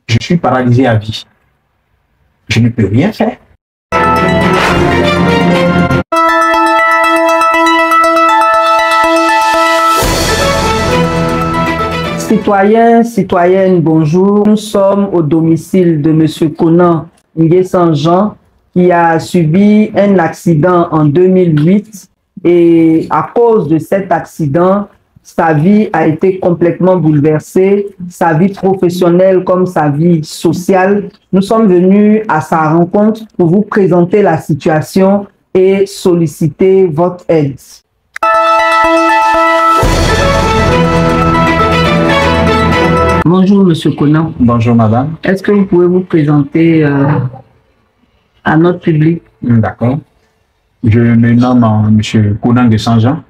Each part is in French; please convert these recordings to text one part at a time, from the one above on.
je suis paralysé à vie. Je ne peux rien faire. Citoyens, citoyennes, bonjour. Nous sommes au domicile de M. Conan Nguessan-Jean qui a subi un accident en 2008 et à cause de cet accident, sa vie a été complètement bouleversée, sa vie professionnelle comme sa vie sociale. Nous sommes venus à sa rencontre pour vous présenter la situation et solliciter votre aide. Bonjour, Monsieur Conan. Bonjour, madame. Est-ce que vous pouvez vous présenter à notre public? D'accord. Je me nomme M. Conan Nguessan-Jean.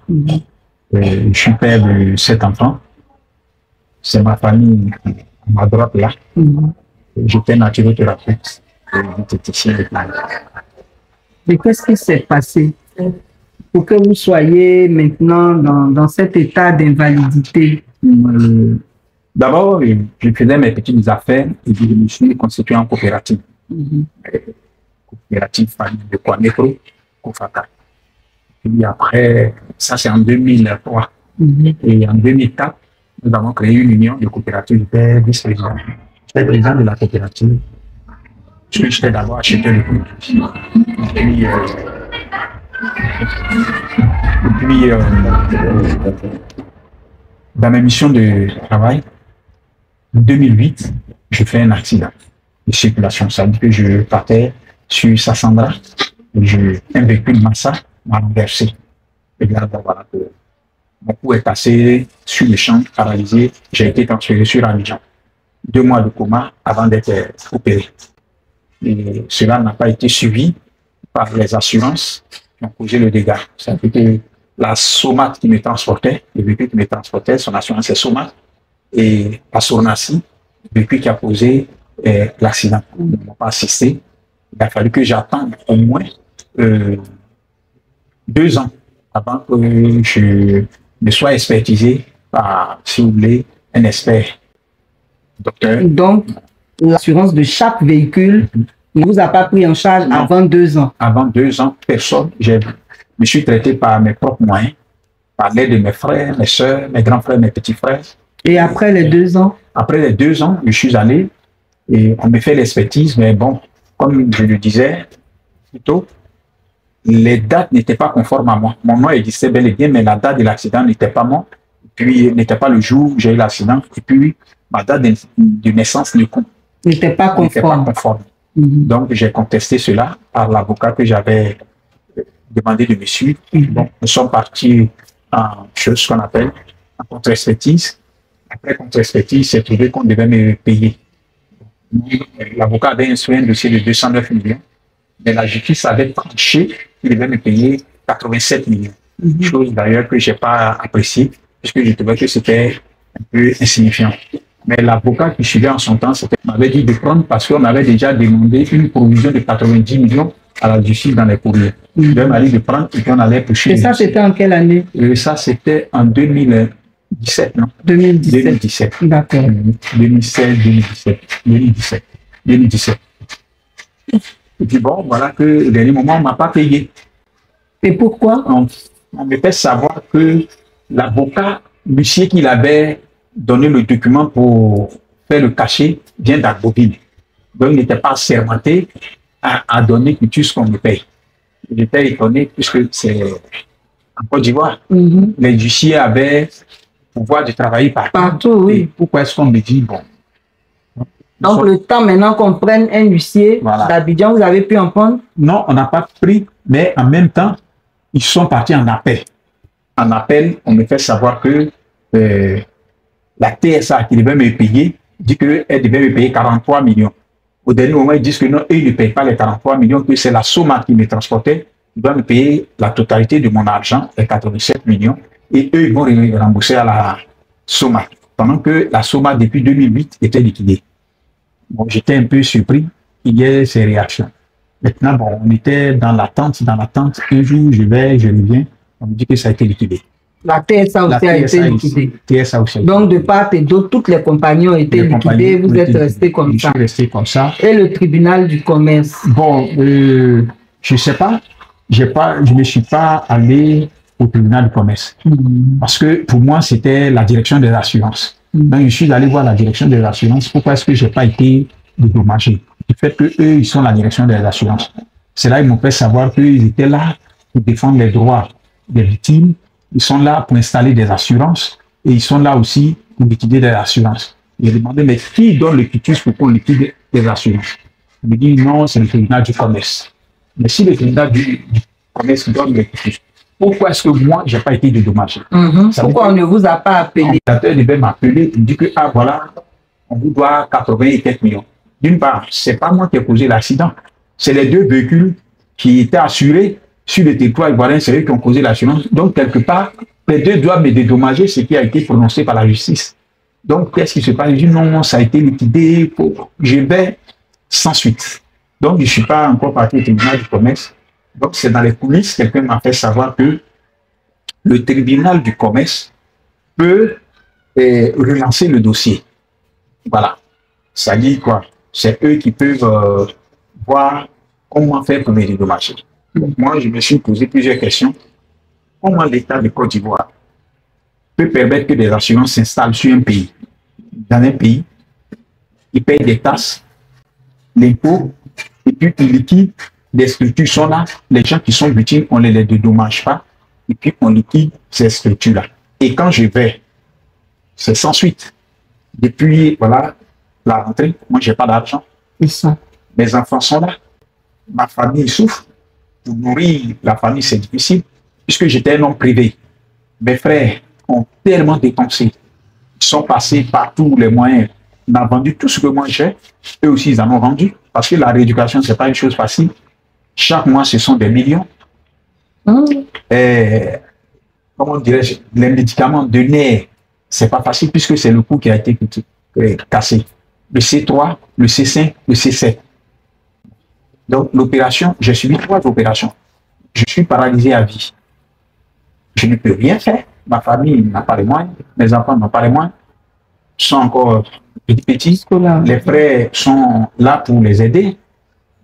Je suis père de 7 enfants. C'est ma famille à ma droite là. J'étais naturothérapeute et diététicien de planète. Mais qu'est-ce qui s'est passé pour que vous soyez maintenant dans cet état d'invalidité? D'abord, je faisais mes petites affaires et je me suis constitué en coopérative. Coopérative famille de Kouanekro, Kofaka. Puis après, ça c'est en 2003. Et en 2004, nous avons créé une union de coopératives. J'étais vice-président. J'étais président de la coopérative. J'étais d'abord acheteur de produits. Puis, dans mes missions de travail, en 2008, je fais un accident de circulation. Ça veut dire que je partais sur Sassandra, un véhicule Massa m'a renversé. Et là, voilà, mon cou est passé sur le champ, paralysé. J'ai été transféré sur Abidjan. 2 mois de coma avant d'être opéré. Et cela n'a pas été suivi par les assurances qui ont causé le dégât. Ça veut dire que la Somat qui me transportait, le véhicule qui me transportait, son assurance est Somat, et la Sornassi, le véhicule qui a causé l'accident. Ils ne m'ont pas assisté. Il a fallu que j'attende au moins 2 ans avant que je ne sois expertisé par, si vous voulez, un expert docteur. Donc, l'assurance de chaque véhicule ne vous a pas pris en charge avant 2 ans? Avant 2 ans, personne. Je me suis traité par mes propres moyens, par l'aide de mes frères, mes soeurs, mes grands frères, mes petits frères. Et après les 2 ans? Après les 2 ans, je suis allé et on me fait l'expertise, mais bon, comme je le disais plus tôt, les dates n'étaient pas conformes à moi. Mon nom existait bel et bien, mais la date de l'accident n'était pas moi. Puis n'était pas le jour où j'ai eu l'accident. Et puis ma date de naissance n'était pas conforme. Donc j'ai contesté cela par l'avocat que j'avais demandé de me suivre. Bon, nous sommes partis en ce qu'on appelle en contre-expertise. Après contre-expertise, c'est trouvé qu'on devait me payer. L'avocat avait instruit un dossier de 209 millions, mais la justice avait tranché qu'il devait me payer 87 millions. Chose d'ailleurs que je n'ai pas appréciée, puisque je trouvais que c'était un peu insignifiant. Mais l'avocat qui suivait en son temps m'avait dit de prendre parce qu'on m'avait déjà demandé une provision de 90 millions à la justice dans les courriers. Il m'a dit de prendre et qu'on allait poursuivre. Et ça, c'était en quelle année? Ça, c'était en 2017, non? 2017. D'accord. 2017. Et puis bon, voilà que au dernier moment, on ne m'a pas payé. Et pourquoi? On me fait savoir que l'avocat, l'huissier qu'il avait donné le document pour faire le cachet, vient d'Agboville. Donc, il n'était pas sermenté à donner quitus qu'on me paye. J'étais étonné puisque c'est en Côte d'Ivoire. Les huissiers avaient le pouvoir de travailler partout. Oui. Et pourquoi est-ce qu'on me dit, bon. Donc, le temps maintenant qu'on prenne un huissier d'Abidjan, vous avez pu en prendre? Non, on n'a pas pris, mais en même temps, ils sont partis en appel. En appel, on me fait savoir que la TSA qui devait me payer dit qu'elle devait me payer 43 millions. Au dernier moment, ils disent que non, eux, ils ne payent pas les 43 millions, que c'est la Soma qui me transportait. Ils doivent me payer la totalité de mon argent, les 87 millions, et eux, ils vont rembourser à la Soma. Pendant que la Soma, depuis 2008, était liquidée. Bon, j'étais un peu surpris qu'il y ait ces réactions. Maintenant, bon, on était dans l'attente. Un jour, je reviens, on me dit que ça a été liquidé. La TSA aussi a été liquidée. TSA aussi. Donc, de part et d'autre, toutes les compagnies ont été liquidées. Vous êtes resté comme ça. Je suis resté comme ça. Et le tribunal du commerce? Bon, je ne sais pas. Je ne suis pas allé au tribunal du commerce. Parce que pour moi, c'était la direction des assurances. Donc, je suis allé voir la direction des assurances. Pourquoi est-ce que je n'ai pas été dédommagé? Du fait qu'eux, ils sont la direction des assurances. C'est là qu'ils m'ont fait savoir qu'ils étaient là pour défendre les droits des victimes. Ils sont là pour installer des assurances et ils sont là aussi pour liquider des assurances. J'ai demandé, mais qui donne le quitus pour qu'on liquide des assurances? Il me dit, non, c'est le tribunal du commerce. Mais si le tribunal du commerce donne le quitus, pourquoi est-ce que moi, je n'ai pas été dédommagé? Pourquoi on ne vous a pas appelé? Le directeur devait m'appeler, il me dit que, ah voilà, on vous doit 80 et quelques millions. D'une part, ce n'est pas moi qui ai causé l'accident, c'est les deux véhicules qui étaient assurés sur le territoire ivoirien, c'est eux qui ont causé l'assurance. Donc, quelque part, les deux doivent me dédommager ce qui a été prononcé par la justice. Donc, qu'est-ce qui se passe? Je dis non, ça a été liquidé. Je vais sans suite. Donc, je ne suis pas encore parti au tribunal du commerce. Donc, c'est dans les coulisses, quelqu'un m'a fait savoir que le tribunal du commerce peut relancer le dossier. Voilà. Ça dit quoi? C'est eux qui peuvent voir comment faire pour me dédommager. Donc, moi, je me suis posé plusieurs questions. Comment l'État de Côte d'Ivoire peut permettre que des assurances s'installent sur un pays, dans un pays, ils payent des taxes, l'impôt, et puis ils liquident, des structures sont là, les gens qui sont victimes, on ne les dédommage pas, et puis on liquide ces structures-là. Et quand je vais, c'est sans suite. Depuis, voilà, la rentrée, moi, je n'ai pas d'argent. Mes enfants sont là, ma famille souffre. Pour nourrir la famille, c'est difficile, puisque j'étais un homme privé. Mes frères ont tellement dépensé. Ils sont passés par tous les moyens. On a vendu tout ce que moi j'ai. Eux aussi, ils en ont vendu. Parce que la rééducation, ce n'est pas une chose facile. Chaque mois, ce sont des millions. Et, comment dirais-je, les médicaments de nerfs, ce n'est pas facile, puisque c'est le coût qui a été cassé. Le C3, le C5, le C7. Donc, l'opération, j'ai subi 3 opérations. Je suis paralysé à vie. Je ne peux rien faire. Ma famille n'a pas les moyens. Mes enfants n'ont pas les moyens. Ils sont encore petits. Les frères sont là pour les aider.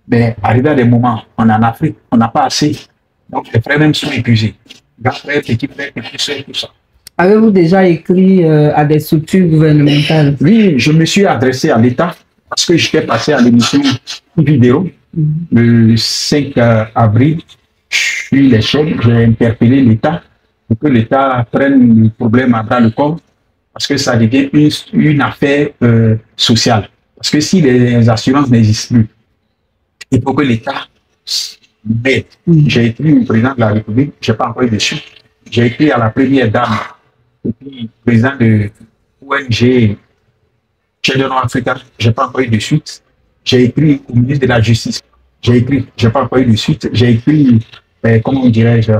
Mais arrivé à des moments, on est en Afrique, on n'a pas assez. Donc, les frères même sont épuisés. Grand frère, petit frère, tout ça. Avez-vous déjà écrit à des structures gouvernementales? Oui, je me suis adressé à l'État parce que j'étais passé à l'émission vidéo. Le 5 avril, je suis les chefs, j'ai interpellé l'État pour que l'État prenne le problème à bras le corps parce que ça devient une affaire sociale. Parce que si les assurances n'existent plus, il faut que l'État m'aide. J'ai écrit au président de la République, je n'ai pas encore eu de suite. J'ai écrit à la première dame, et puis président de l'ONG Children Africa, je n'ai pas encore eu de suite. J'ai écrit au ministre de la Justice. J'ai écrit, je n'ai pas encore eu de suite. J'ai écrit, comment dirais-je,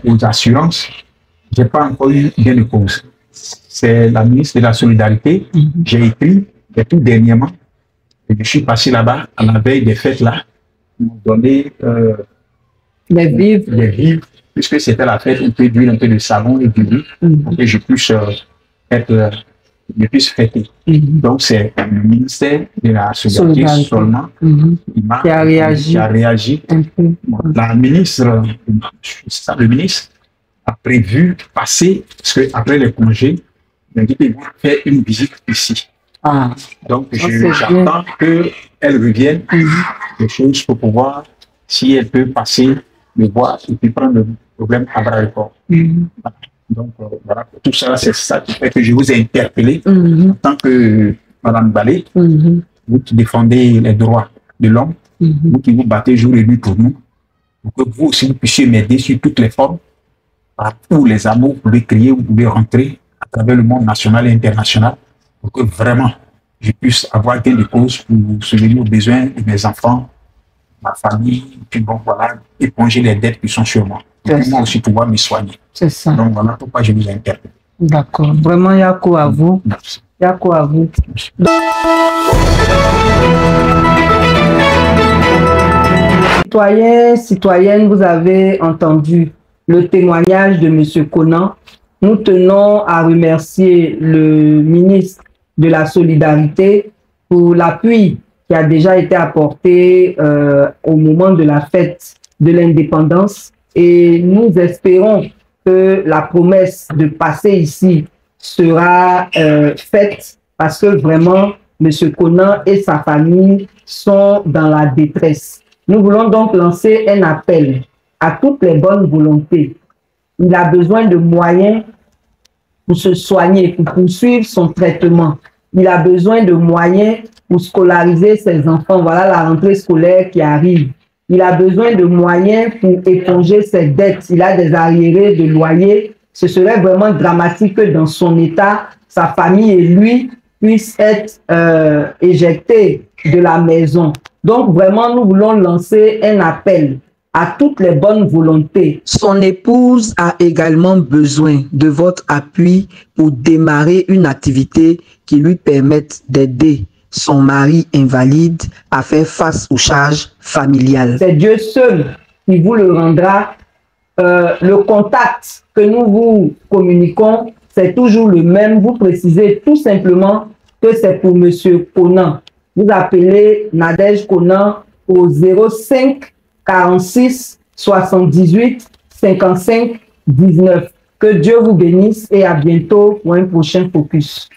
aux assurances. Je n'ai pas encore eu gain de cause. C'est la ministre de la Solidarité. J'ai écrit, et tout dernièrement, et je suis passé là-bas, à la veille des fêtes là, ils m'ont donné les vivres, puisque c'était la fête, un peu d'huile, un peu de savon et du riz, pour que je puisse fêter. Donc, c'est le ministère de la Solidarité seulement qui a réagi. Bon, la ministre, le ministre a prévu passer, parce qu'après les congés, il a dit qu'il va faire une visite ici. Donc, j'attends qu'elle revienne des choses pour pouvoir, si elle peut passer, le voir et puis prendre le problème à bras le corps. Donc, voilà, tout ça, c'est ça qui fait que je vous ai interpellé en tant que Madame Balé, vous qui défendez les droits de l'homme, vous qui vous battez jour et nuit pour nous, pour que vous aussi vous puissiez m'aider sur toutes les formes, par tous les amours, vous pouvez crier, vous pouvez rentrer à travers le monde national et international, pour que vraiment je puisse avoir gain de cause pour souvenir aux besoins de mes enfants, ma famille, et puis bon, voilà, éponger les dettes qui sont sur moi. Et puis moi aussi pouvoir me soigner. C'est ça. Donc voilà pourquoi je vous interpelle. D'accord. Vraiment, il y a quoi à vous. Merci. Il y a quoi à vous. Citoyens, citoyennes, vous avez entendu le témoignage de M. Conan. Nous tenons à remercier le ministre de la Solidarité pour l'appui qui a déjà été apporté au moment de la fête de l'indépendance. Et nous espérons que la promesse de passer ici sera faite parce que vraiment, M. Conan et sa famille sont dans la détresse. Nous voulons donc lancer un appel à toutes les bonnes volontés. Il a besoin de moyens pour se soigner, pour poursuivre son traitement. Il a besoin de moyens pour scolariser ses enfants. Voilà la rentrée scolaire qui arrive. Il a besoin de moyens pour éponger ses dettes. Il a des arriérés de loyer. Ce serait vraiment dramatique que dans son état, sa famille et lui puissent être éjectés de la maison. Donc vraiment, nous voulons lancer un appel à toutes les bonnes volontés. Son épouse a également besoin de votre appui pour démarrer une activité qui lui permette d'aider son mari invalide à faire face aux charges familiales. C'est Dieu seul qui vous le rendra. Le contact que nous vous communiquons, c'est toujours le même. Vous précisez tout simplement que c'est pour M. Conan. Vous appelez Nadège Conan au 05 46 78 55 19. Que Dieu vous bénisse et à bientôt pour un prochain focus.